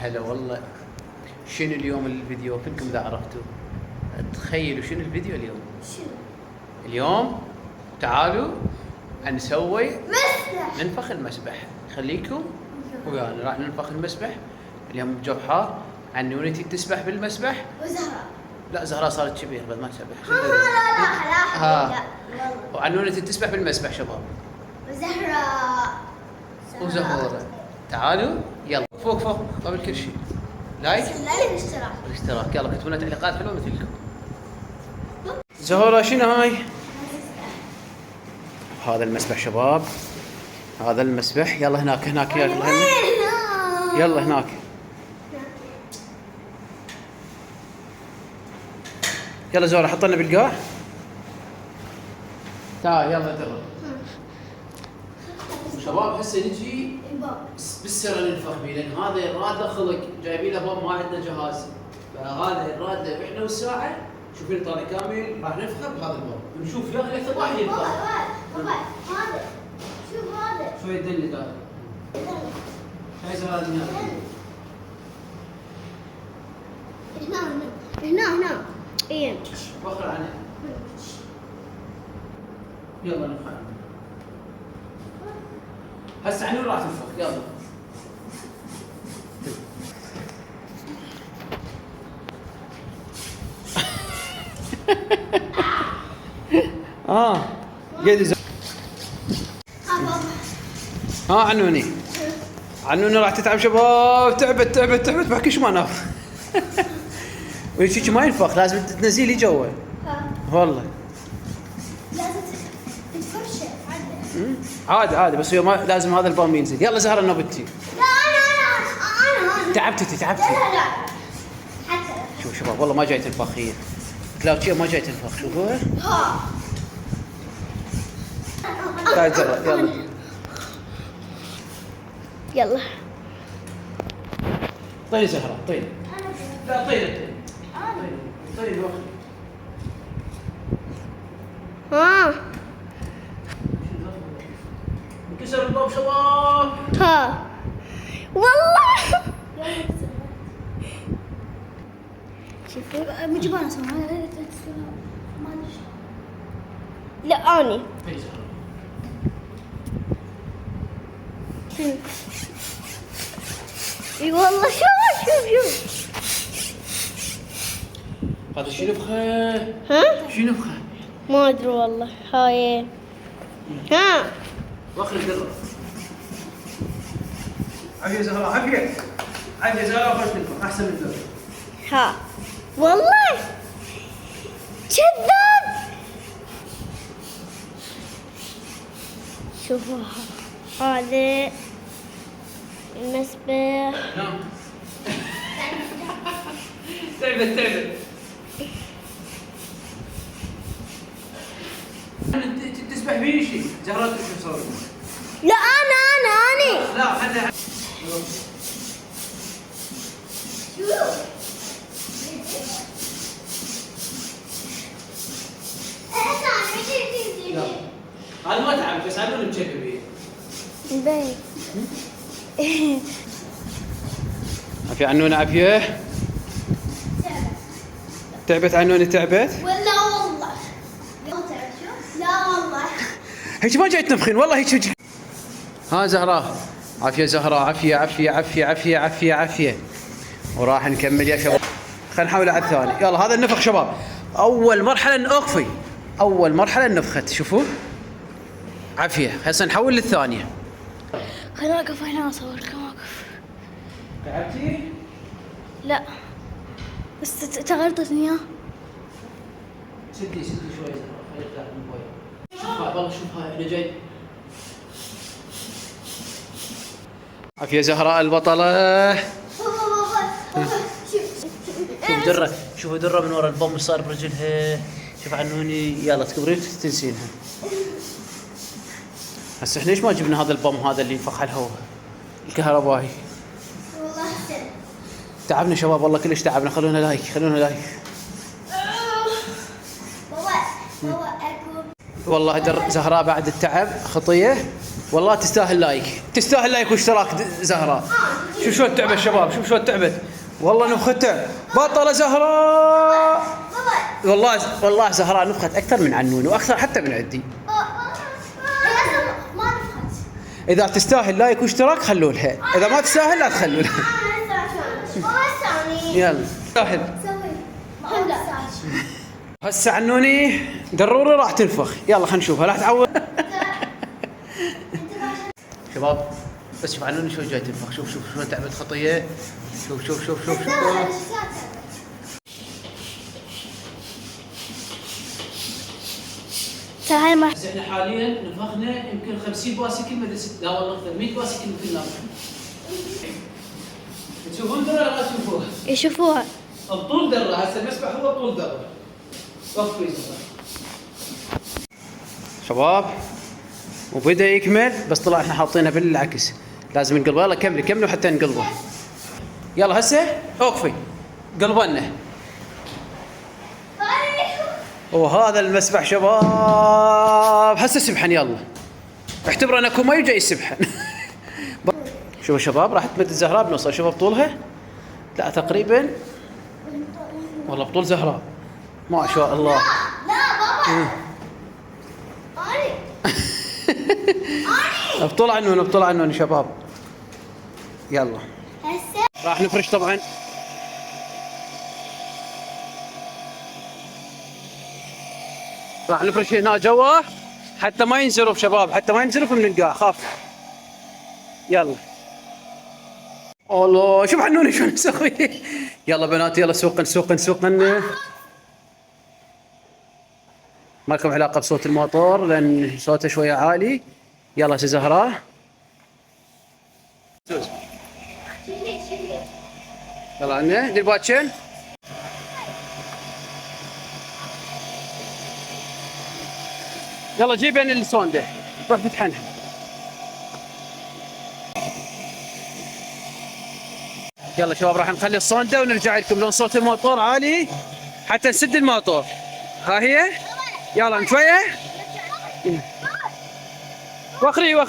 هلا والله. شنو اليوم الفيديو؟ كلكم اذا عرفتوا تخيلوا شنو الفيديو اليوم. شنو؟ اليوم تعالوا نسوي مسبح. ننفخ المسبح. خليكم ويانا راح ننفخ المسبح. اليوم جو حار. عنونتي تسبح بالمسبح. وزهراء. لا زهراء صارت كبير بعد ما تسبح. لا وعنونتي تسبح بالمسبح شباب. وزهراء. وزهورة. تعالوا يلا فوق فوق قبل كل شيء. لايك الاشتراك. يلا كتبوا لنا تعليقات حلوه مثلكم. زهورة شنو هاي؟ هذا المسبح شباب. هذا المسبح. يلا هناك يلا هناك. يلا زهورة حط لنا بالقاع. تعال يلا ترى. شباب هسه نجي بالسر ننفخ بيه لان هذا الراد له خلق جايبين له باب ما عندنا جهاز. فهذا الراد له احنا والساعه شوفين طالع كامل راح ننفخه بهذا الباب ونشوف يا اخي واحد ينفخ. هذا شوف هذا شوي يدلك هذا. هاي زهرة هنا ايه وخر عنه. يلا ننفخ. هسه عنون راح تنفخ يلا. قيد عنوني. عنوني راح تتعب شباب. تعبت بحكيش ما ناف. ويجيك ما ينفخ لازم تنزلي جوا. والله لازم تتفرشة عادي بس هو ما لازم هذا البام ينزل. يلا زهرة نوبتي. لا انا تعبتي. لا حتى شوف شباب والله ما جاي تنفخ هي. كلاوتشيه ما جاي تنفخ شوفوها. تعال زهرة يلا طيب زهرة طيب. لا طيب واخر. انكسر الباب شباب. والله شوفوا مجبانة سوى لا اني اي والله شوف هذا شنو نفخه؟ شنو نفخه؟ ما ادري والله. هاي واخر الدره. عافية زهراء عافية زهراء وخش تنفخ احسن من الدره. والله كذاب. شوفوا هذا المسبح. نعم. تعبت. انت تسبح بيه شيء زهراء شو تسوي؟ لا اني لا حنا هذا ما تعب بس عنون مشبه بيه. عافية عنون عافية. تعبت عنوني تعبت؟ ولا والله لا والله هيك ما جاي تنفخين والله هيك. ها زهراء عافية زهراء عافية. وراح نكمل يا شباب. خلينا نحاول على الثاني. يلا هذا النفخ شباب. أول مرحلة أخفي. أول مرحلة نفخت شوفوا. عافية هسه نحول للثانية. خليني أقف هنا أصوركم. أقف. تعبتي؟ لا بس تغلطتني. سدي شوي زهراء خليك تاخذ المويه. شوف والله شوف هاي احنا جاي. عافية زهراء البطلة. شوفوا درة من ورا البوم صار برجلها. شوف عنوني يلا تكبرين تنسينها. هسه احنا ليش ما جبنا هذا البوم هذا اللي ينفخ على الهواء الكهربائي؟ والله احسن. تعبنا شباب والله كلش تعبنا. خلونا لايك. بابا اكو والله زهراء بعد التعب خطية والله تستاهل لايك واشتراك زهراء. شوف شلون تعبت شباب، شوف شلون تعبت. والله نفخته بطلة زهراء. والله زهراء نفخت اكثر من عنون واكثر حتى من عدي. ما نفخت. اذا تستاهل لايك واشتراك خلوا لها، اذا ما تستاهل لا تخلوا لها. يلا تستاهل. هسه عنوني ضروري راح تنفخ. يلا خلينا نشوفها لا تعود. شباب بس شوف عنوني شلون جاي تنفخ. شوف شلون تعبت خطيه. شوف هاي ما بس احنا حاليا نفخنا يمكن 50 باسكل ما لا والله اكثر 100 باسكل يمكن. لا تشوفون درة ولا ما تشوفوها؟ يشوفوها. الطول درة. هسه المسبح هو طول درة. وقفوا شباب وبدا يكمل بس طلع احنا حاطينها بالعكس. لازم نقلبه. يلا كملوا حتى نقلبه. يلا هسه اوقفي قلبنا. وهذا المسبح شباب هسه سبحان. يلا اعتبر انا كوما يجي يسبحن. شوفوا شباب راح تمد الزهراء بنوصل. شوفوا بطولها لا تقريبا والله بطول زهراء ما شاء الله. لا بابا بطول عنون شباب. يلا هسه راح نفرش طبعا. راح نفرش هنا جوا حتى ما ينزرف شباب، حتى ما ينزرف من القاع خاف. يلا الله شوف عنوني شو نسوي. يلا بنات يلا سوقا. ما لكم علاقه بصوت الموتور لان صوته شويه عالي. يلا سي زهراء يلا عنا دير باتشن. يلا جيبين السونده روح فتحنها. يلا شباب راح نخلي الصونده ونرجع لكم لون صوت الموتور عالي حتى نسد الموتور. ها هي يلا شويه وخري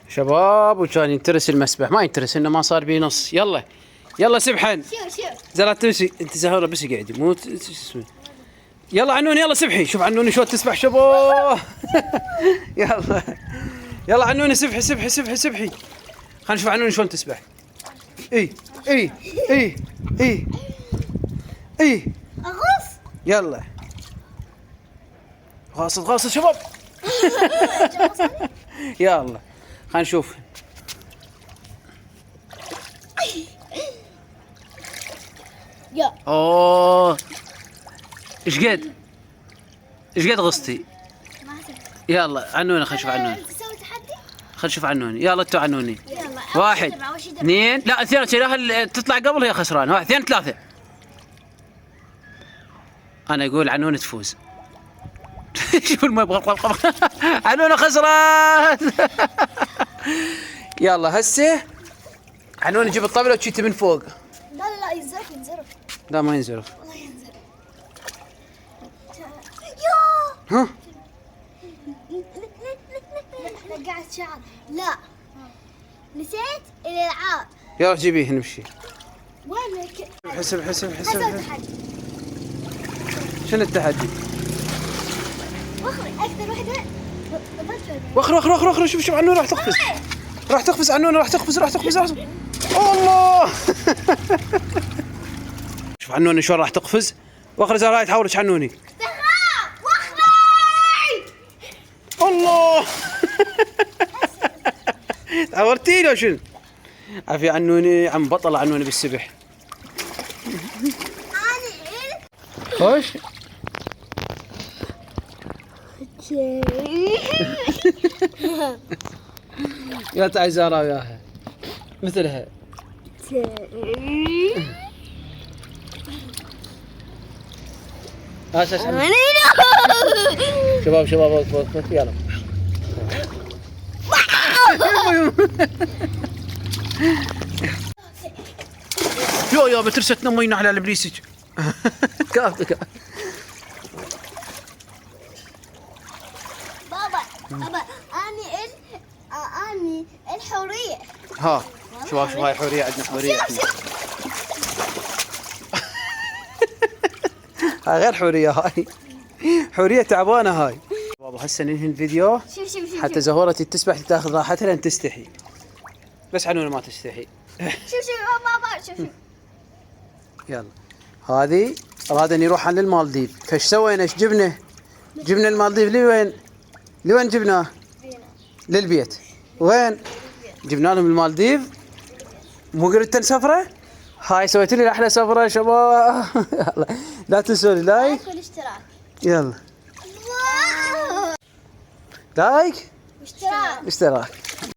شباب. وكان ينترس المسبح ما ينترس انه ما صار بيه نص. يلا سبحن. شوف زرعت تمشي انت زهره بس قاعدي مو يلا عنوني يلا سبحي. شوف عنوني شلون تسبح شباب. يلا عنوني سبحي. خلينا نشوف عنوني شلون تسبح. اي اغص. يلا غاصت شباب. يلا خلينا نشوف. يا اوه ايش قد غصتي. يلا عنوني خلينا نشوف عنوني. تسوي تحدي. خلينا نشوف عنوني. يلا انتوا عنوني. يلا 1 2 لا 2 تطلع قبل هي خسرانه. 1 2 3. انا اقول عنوني تفوز. شوف الماء يبغى عنوني خسران. يلا هسه عنوني جيب الطاوله وتشيته من فوق. لا ينزرف. لا ما ينزرف. والله ينزرف. ها قاعد شعر. لا نسيت الالعاب. يلا جيبيه نمشي. وينك؟ حسب اسوي تحدي. شنو التحدي؟ واخري اكثر وحده. وخر شوف عنون راح تقفز عنون راح تقفز. الله. شوف عنوني شلون راح تقفز. واخر زهراء تحاورش عنوني. الله. عورتيني لو شنو؟ عافية عنوني عم بطل عنوني بالسبح. خوش يا تعي زهراء وياها مثلها. شباب وقف يلا. يا بترستنا مينا على البليسج. كافك بابا اني الحورية. ها شوف هاي حوريه، عندنا حوريه احنا. هاي غير حوريه، هاي حوريه تعبانه هاي. بابا هسه ننهي الفيديو شوف حتى زهورة تسبح تاخذ راحتها لين تستحي، بس عنونه ما تستحي. شوف بابا شوف. يلا هذه اراد ان يروح على المالديف، فايش سوينا؟ ايش جبنا؟ جبنا المالديف لوين؟ لوين جبناه؟ للبيت. وين؟ جبنا لهم المالديف. مو قلت سفره؟ هاي سويت لي احلى سفره شباب. يلا لا تنسوا لايك والاشتراك. يلا واو. لايك اشتراك. اشتراك.